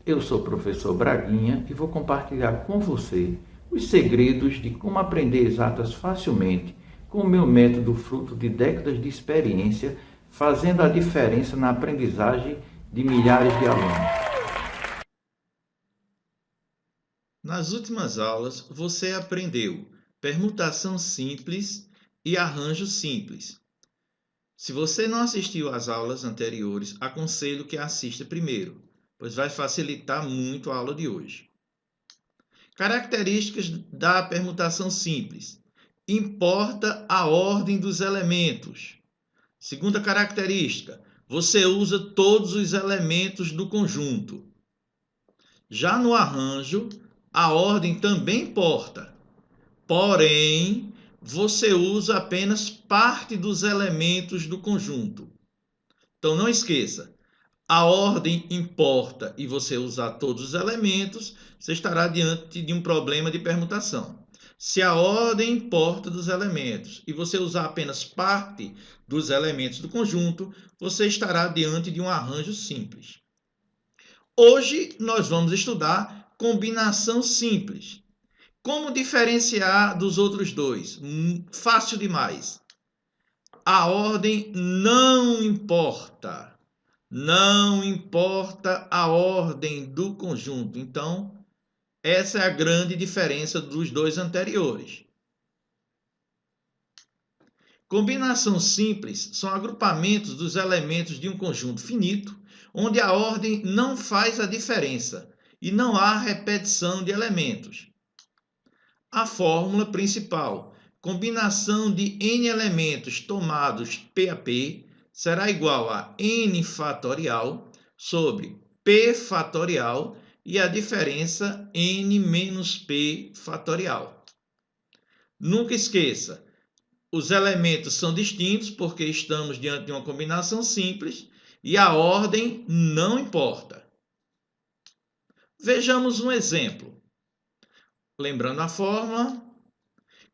Eu sou o professor Braguinha e vou compartilhar com você os segredos de como aprender exatas facilmente com o meu método fruto de décadas de experiência, fazendo a diferença na aprendizagem de milhares de alunos. Nas últimas aulas, você aprendeu permutação simples e arranjo simples. Se você não assistiu às aulas anteriores, aconselho que assista primeiro, pois vai facilitar muito a aula de hoje. Características da permutação simples. Importa a ordem dos elementos. Segunda característica, você usa todos os elementos do conjunto. Já no arranjo, a ordem também importa, porém, você usa apenas parte dos elementos do conjunto. Então não esqueça, a ordem importa e você usar todos os elementos, você estará diante de um problema de permutação. Se a ordem importa dos elementos e você usar apenas parte dos elementos do conjunto, você estará diante de um arranjo simples. Hoje nós vamos estudar combinação simples. Como diferenciar dos outros dois? Fácil demais. A ordem não importa. Não importa a ordem do conjunto. Então, essa é a grande diferença dos dois anteriores. Combinação simples são agrupamentos dos elementos de um conjunto finito, onde a ordem não faz a diferença e não há repetição de elementos. A fórmula principal, combinação de n elementos tomados P a P, será igual a n fatorial sobre P fatorial e a diferença n menos P fatorial. Nunca esqueça, os elementos são distintos porque estamos diante de uma combinação simples e a ordem não importa. Vejamos um exemplo. Lembrando a fórmula,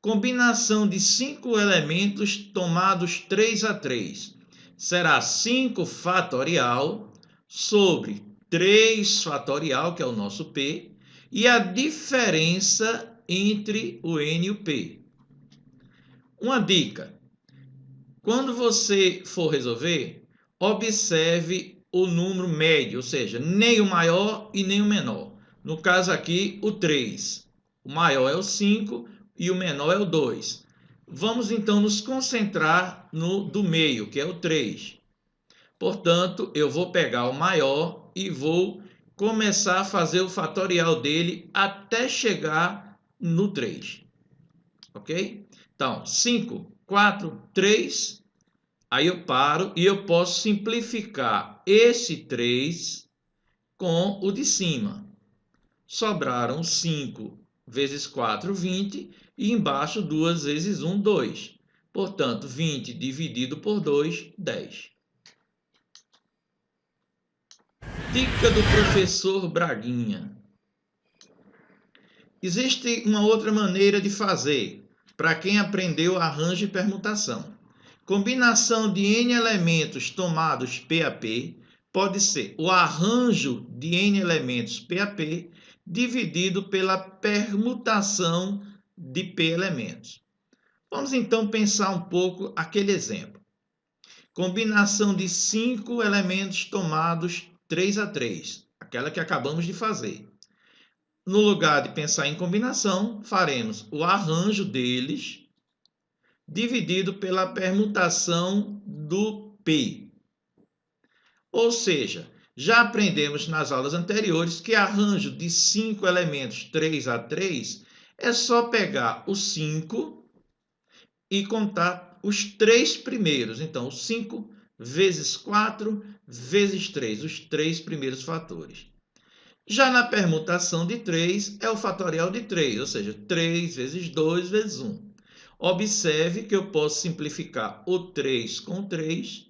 combinação de 5 elementos tomados 3 a 3 será 5 fatorial sobre 3 fatorial, que é o nosso P, e a diferença entre o N e o P. Uma dica: quando você for resolver, observe o número médio, ou seja, nem o maior e nem o menor. No caso aqui, o 3. O maior é o 5 e o menor é o 2. Vamos então nos concentrar no do meio, que é o 3. Portanto, eu vou pegar o maior e vou começar a fazer o fatorial dele até chegar no 3. Ok? Então, 5, 4, 3. Aí eu paro e eu posso simplificar esse 3 com o de cima. Sobraram 5 vezes 4, 20, e embaixo 2 vezes 1, 2. Portanto, 20 dividido por 2, 10. Dica do professor Braguinha. Existe uma outra maneira de fazer, para quem aprendeu arranjo e permutação. Combinação de n elementos tomados P a P pode ser o arranjo de n elementos P a P dividido pela permutação de P elementos. Vamos então pensar um pouco aquele exemplo. Combinação de 5 elementos tomados 3 a 3, aquela que acabamos de fazer. No lugar de pensar em combinação, faremos o arranjo deles dividido pela permutação do P. Ou seja, já aprendemos nas aulas anteriores que arranjo de 5 elementos 3 a 3 é só pegar o 5 e contar os 3 primeiros. Então, 5 vezes 4 vezes 3, os 3 primeiros fatores. Já na permutação de 3, é o fatorial de 3, ou seja, 3 vezes 2 vezes 1. Observe que eu posso simplificar o 3 com 3,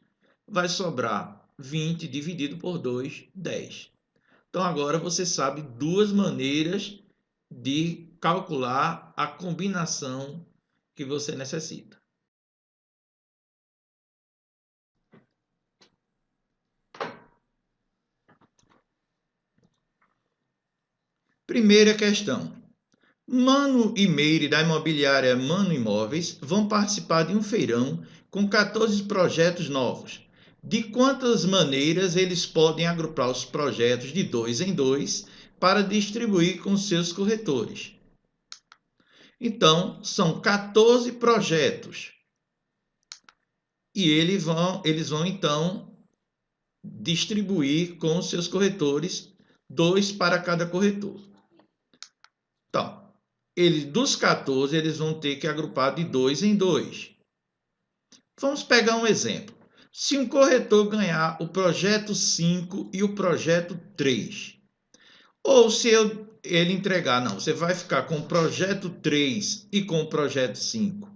vai sobrar 20 dividido por 2, 10. Então, agora você sabe duas maneiras de calcular a combinação que você necessita. Primeira questão. Mano e Meire, da imobiliária Mano Imóveis, vão participar de um feirão com 14 projetos novos. De quantas maneiras eles podem agrupar os projetos de 2 em 2 para distribuir com seus corretores? Então, são 14 projetos. E eles vão então distribuir com os seus corretores, 2 para cada corretor. Então, dos 14, eles vão ter que agrupar de 2 em 2. Vamos pegar um exemplo. Se um corretor ganhar o projeto 5 e o projeto 3, ou se ele entregar, não, você vai ficar com o projeto 3 e com o projeto 5.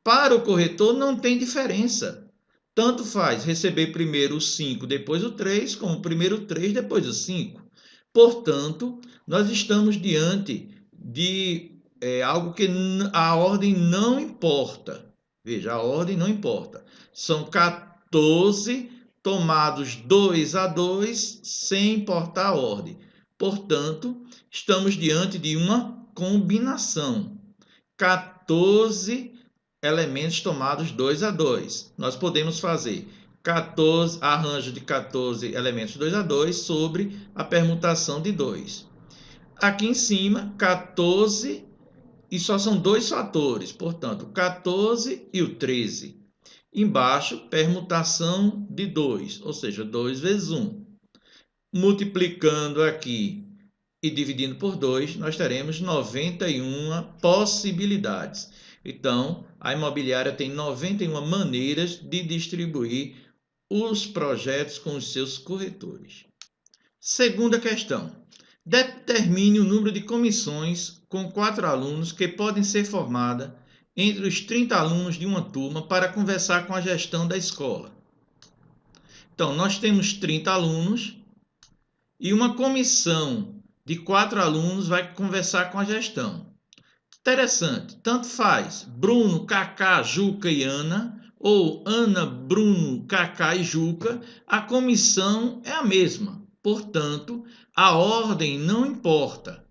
Para o corretor não tem diferença. Tanto faz receber primeiro o 5, depois o 3, como primeiro o 3, depois o 5. Portanto, nós estamos diante de algo que a ordem não importa. Veja, a ordem não importa. São 14 tomados 2 a 2, sem importar a ordem. Portanto, estamos diante de uma combinação. 14 elementos tomados 2 a 2. Nós podemos fazer arranjo de 14 elementos 2 a 2 sobre a permutação de 2. Aqui em cima, 14, e só são 2 fatores, portanto, 14 e o 13. Embaixo, permutação de 2, ou seja, 2 vezes 1. Multiplicando aqui e dividindo por 2, nós teremos 91 possibilidades. Então, a imobiliária tem 91 maneiras de distribuir os projetos com os seus corretores. Segunda questão. Determine o número de comissões com 4 alunos que podem ser formadas entre os 30 alunos de uma turma para conversar com a gestão da escola. Então, nós temos 30 alunos e uma comissão de 4 alunos vai conversar com a gestão. Interessante, tanto faz Bruno, Cacá, Juca e Ana, ou Ana, Bruno, Cacá e Juca, a comissão é a mesma. Portanto, a ordem não importa.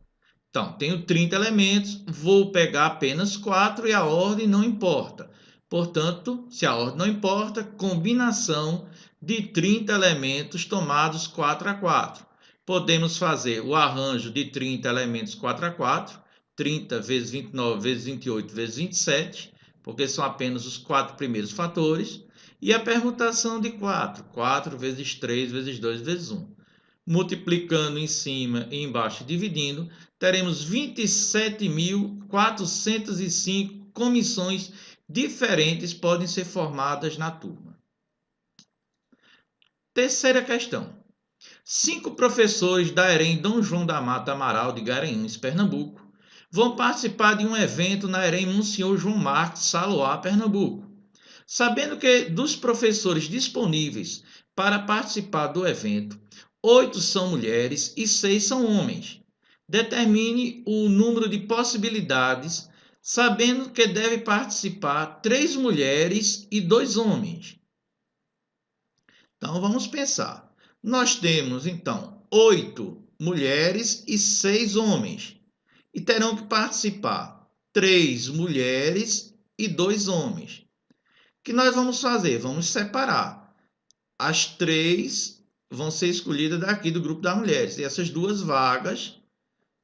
Então, tenho 30 elementos, vou pegar apenas 4 e a ordem não importa. Portanto, se a ordem não importa, combinação de 30 elementos tomados 4 a 4. Podemos fazer o arranjo de 30 elementos 4 a 4, 30 vezes 29 vezes 28 vezes 27, porque são apenas os 4 primeiros fatores, e a permutação de 4, 4 vezes 3 vezes 2 vezes 1. Multiplicando em cima e embaixo dividindo, teremos 27.405 comissões diferentes podem ser formadas na turma. Terceira questão. 5 professores da EREM Dom João da Mata Amaral de Garanhuns, Pernambuco, vão participar de um evento na EREM Monsenhor João Marques, Saloá, Pernambuco. Sabendo que dos professores disponíveis para participar do evento, 8 são mulheres e 6 são homens. Determine o número de possibilidades, sabendo que deve participar 3 mulheres e 2 homens. Então, vamos pensar. Nós temos, então, 8 mulheres e 6 homens. E terão que participar 3 mulheres e 2 homens. O que nós vamos fazer? Vamos separar. As 3 vão ser escolhidas daqui do grupo das mulheres. E essas 2 vagas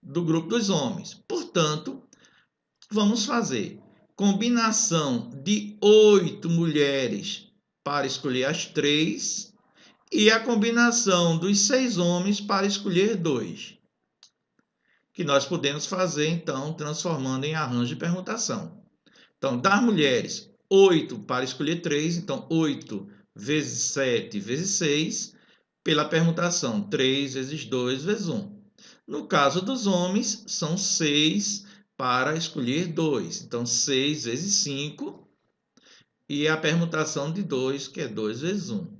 do grupo dos homens. Portanto, vamos fazer combinação de 8 mulheres para escolher as 3 e a combinação dos 6 homens para escolher 2. Que nós podemos fazer, então, transformando em arranjo de permutação. Então, das mulheres, 8 para escolher 3, então 8 vezes 7 vezes 6, pela permutação 3 vezes 2 vezes 1. No caso dos homens, são 6 para escolher 2, então 6 vezes 5, e a permutação de 2, que é 2 vezes 1.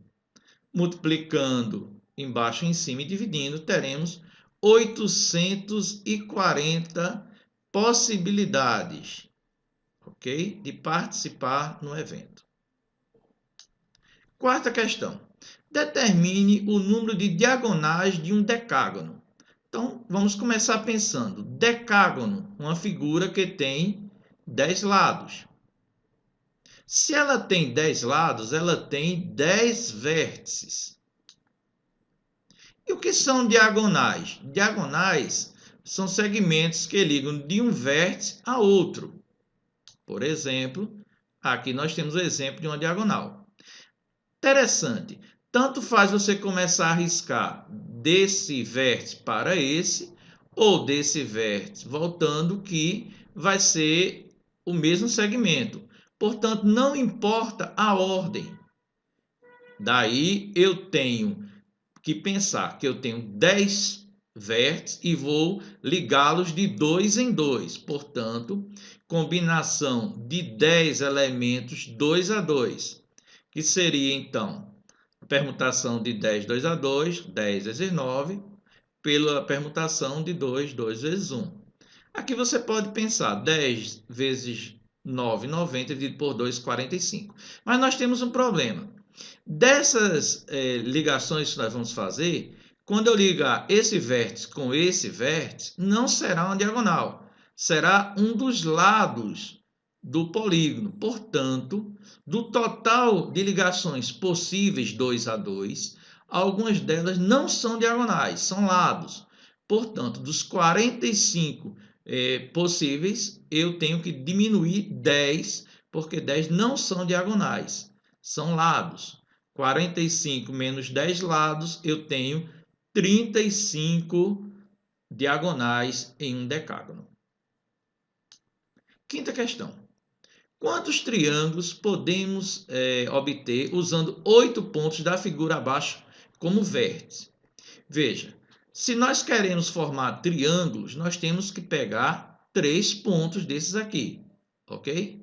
Multiplicando embaixo e em cima e dividindo, teremos 840 possibilidades, ok? De participar no evento. Quarta questão. Determine o número de diagonais de um decágono. Então, vamos começar pensando. Decágono, uma figura que tem 10 lados. Se ela tem 10 lados, ela tem 10 vértices. E o que são diagonais? Diagonais são segmentos que ligam de um vértice a outro. Por exemplo, aqui nós temos o exemplo de uma diagonal. Interessante. Tanto faz você começar a riscar desse vértice para esse, ou desse vértice voltando, que vai ser o mesmo segmento. Portanto, não importa a ordem. Daí eu tenho que pensar que eu tenho 10 vértices e vou ligá-los de 2 em 2. Portanto, combinação de 10 elementos 2 a 2, que seria então a permutação de 10, 2 a 2, 10 vezes 9, pela permutação de 2, 2 vezes 1. Aqui você pode pensar 10 vezes 9, 90, dividido por 2, 45. Mas nós temos um problema. Dessas ligações que nós vamos fazer, quando eu ligar esse vértice com esse vértice, não será uma diagonal, será um dos lados do polígono. Portanto, do total de ligações possíveis 2 a 2, algumas delas não são diagonais, são lados. Portanto, dos 45 possíveis, eu tenho que diminuir 10, porque 10 não são diagonais, são lados. 45 menos 10 lados, eu tenho 35 diagonais em um decágono. Quinta questão. Quantos triângulos podemos obter usando 8 pontos da figura abaixo como vértice? Veja, se nós queremos formar triângulos, nós temos que pegar 3 pontos desses aqui, ok?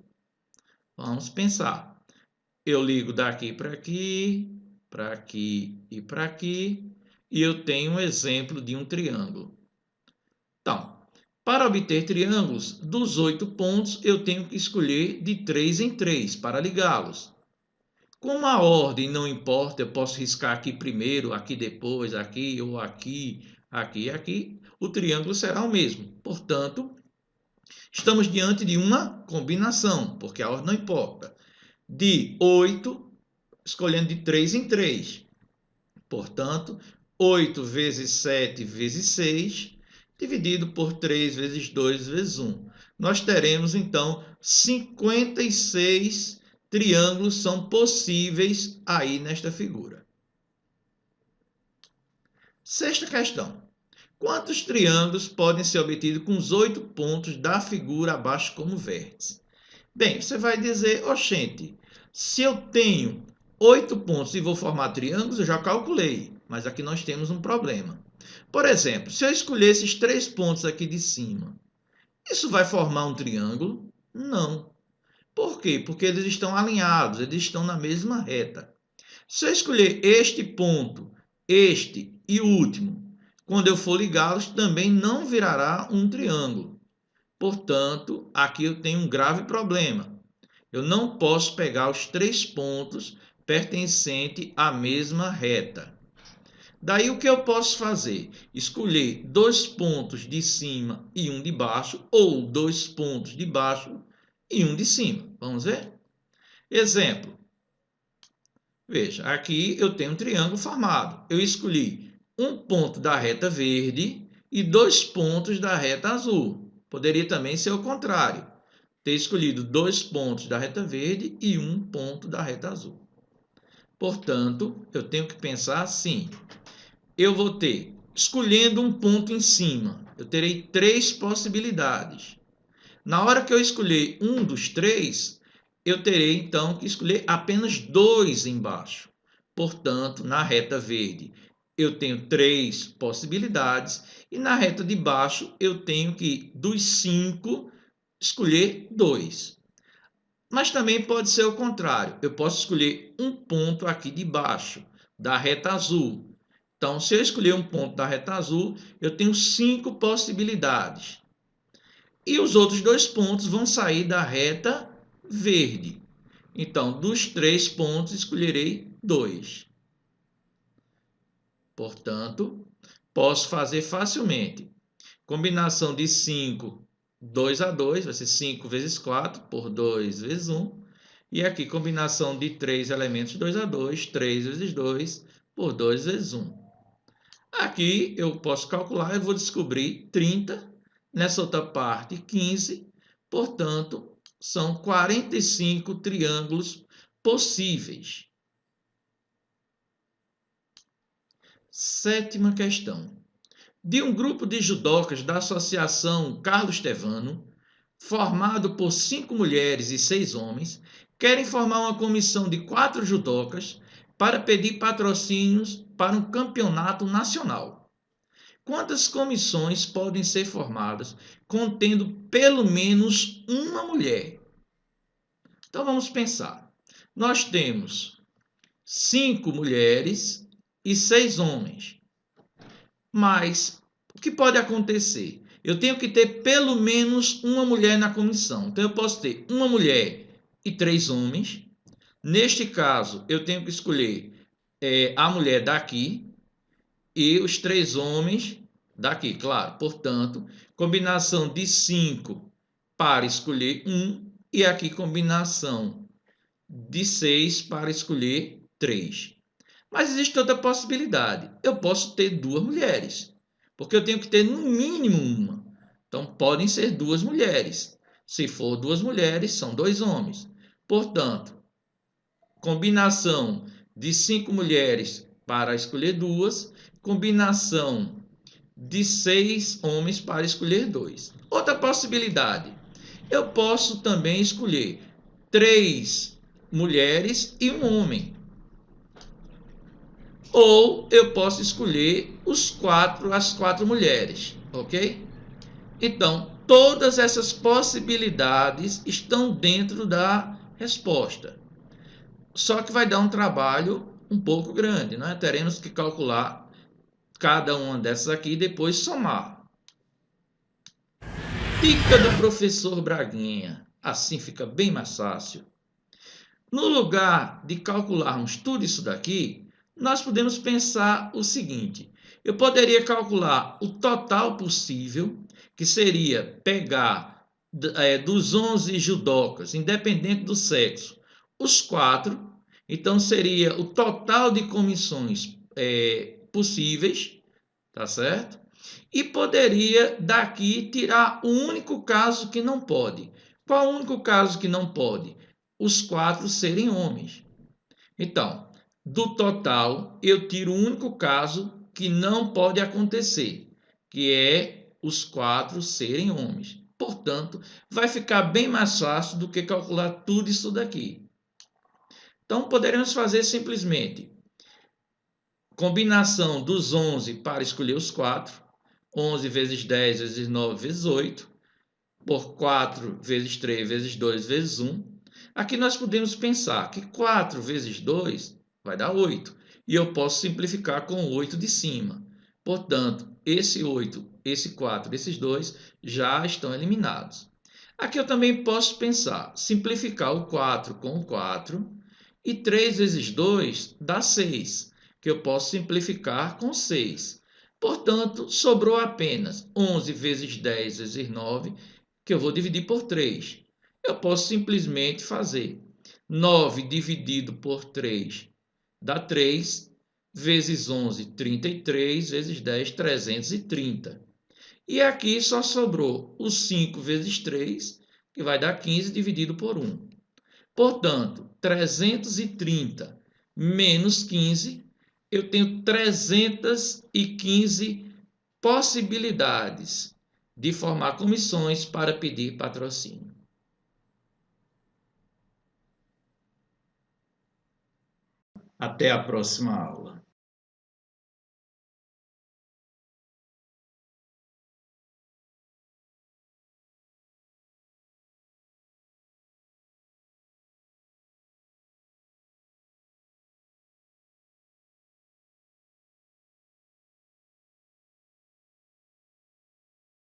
Vamos pensar. Eu ligo daqui para aqui, para aqui e para aqui, e eu tenho um exemplo de um triângulo. Então, para obter triângulos, dos 8 pontos, eu tenho que escolher de 3 em 3 para ligá-los. Como a ordem não importa, eu posso riscar aqui primeiro, aqui depois, aqui ou aqui, aqui e aqui, o triângulo será o mesmo. Portanto, estamos diante de uma combinação, porque a ordem não importa. De 8, escolhendo de 3 em 3. Portanto, 8 vezes 7 vezes 6, dividido por 3 vezes 2 vezes 1. Nós teremos, então, 56 triângulos são possíveis aí nesta figura. Sexta questão. Quantos triângulos podem ser obtidos com os 8 pontos da figura abaixo como vértice? Bem, você vai dizer, oxente, se eu tenho 8 pontos e vou formar triângulos, eu já calculei, mas aqui nós temos um problema. Por exemplo, se eu escolher esses 3 pontos aqui de cima, isso vai formar um triângulo? Não. Por quê? Porque eles estão alinhados, eles estão na mesma reta. Se eu escolher este ponto, este e o último, quando eu for ligá-los, também não virará um triângulo. Portanto, aqui eu tenho um grave problema. Eu não posso pegar os 3 pontos pertencentes à mesma reta. Daí o que eu posso fazer? Escolher 2 pontos de cima e um de baixo, ou 2 pontos de baixo e um de cima. Vamos ver? Exemplo. Veja, aqui eu tenho um triângulo formado. Eu escolhi um ponto da reta verde e 2 pontos da reta azul. Poderia também ser o contrário. Ter escolhido 2 pontos da reta verde e um ponto da reta azul. Portanto, eu tenho que pensar assim. Eu vou ter, escolhendo um ponto em cima, eu terei 3 possibilidades. Na hora que eu escolher um dos 3, eu terei então que escolher apenas 2 embaixo. Portanto, na reta verde, eu tenho 3 possibilidades e na reta de baixo eu tenho que, dos 5, escolher 2. Mas também pode ser o contrário. Eu posso escolher um ponto aqui de baixo, da reta azul. Então, se eu escolher um ponto da reta azul, eu tenho 5 possibilidades. E os outros 2 pontos vão sair da reta verde. Então, dos 3 pontos, escolherei 2. Portanto, posso fazer facilmente. Combinação de 5, 2 a 2, vai ser 5 vezes 4 por 2 vezes 1. E aqui, combinação de 3 elementos 2 a 2, 3 vezes 2 por 2 vezes 1. Aqui eu posso calcular, eu vou descobrir 30, nessa outra parte 15, portanto, são 45 triângulos possíveis. Sétima questão. De um grupo de judocas da Associação Carlos Tevano, formado por 5 mulheres e 6 homens, querem formar uma comissão de 4 judocas para pedir patrocínios para um campeonato nacional. Quantas comissões podem ser formadas contendo pelo menos uma mulher? Então vamos pensar. Nós temos 5 mulheres e 6 homens. Mas o que pode acontecer? Eu tenho que ter pelo menos uma mulher na comissão. Então eu posso ter uma mulher e 3 homens. Neste caso, eu tenho que escolher a mulher daqui e os 3 homens daqui, claro. Portanto, combinação de 5 para escolher 1 e aqui combinação de 6 para escolher 3. Mas existe outra possibilidade. Eu posso ter 2 mulheres, porque eu tenho que ter no mínimo uma. Então, podem ser 2 mulheres. Se for 2 mulheres, são 2 homens. Portanto, combinação de 5 mulheres para escolher 2, combinação de 6 homens para escolher 2. Outra possibilidade, eu posso também escolher 3 mulheres e um homem. Ou eu posso escolher as 4 mulheres, ok? Então, todas essas possibilidades estão dentro da resposta. Só que vai dar um trabalho um pouco grande, né? Teremos que calcular cada uma dessas aqui e depois somar. Dica do professor Braguinha. Assim fica bem mais fácil. No lugar de calcularmos tudo isso daqui, nós podemos pensar o seguinte: eu poderia calcular o total possível, que seria pegar dos 11 judocas, independente do sexo, os 4, então seria o total de comissões possíveis, tá certo? E poderia daqui tirar o único caso que não pode. Qual o único caso que não pode? Os 4 serem homens. Então, do total, eu tiro o único caso que não pode acontecer, que é os 4 serem homens. Portanto, vai ficar bem mais fácil do que calcular tudo isso daqui. Então, poderemos fazer simplesmente combinação dos 11 para escolher os 4. 11 vezes 10 vezes 9 vezes 8. Por 4 vezes 3 vezes 2 vezes 1. Aqui nós podemos pensar que 4 vezes 2 vai dar 8. E eu posso simplificar com o 8 de cima. Portanto, esse 8, esse 4, esses 2 já estão eliminados. Aqui eu também posso pensar, simplificar o 4 com o 4. E 3 vezes 2 dá 6, que eu posso simplificar com 6. Portanto, sobrou apenas 11 vezes 10 vezes 9, que eu vou dividir por 3. Eu posso simplesmente fazer 9 dividido por 3 dá 3, vezes 11, 33, vezes 10, 330. E aqui só sobrou o 5 vezes 3, que vai dar 15 dividido por 1. Portanto, 330 menos 15, eu tenho 315 possibilidades de formar comissões para pedir patrocínio. Até a próxima aula.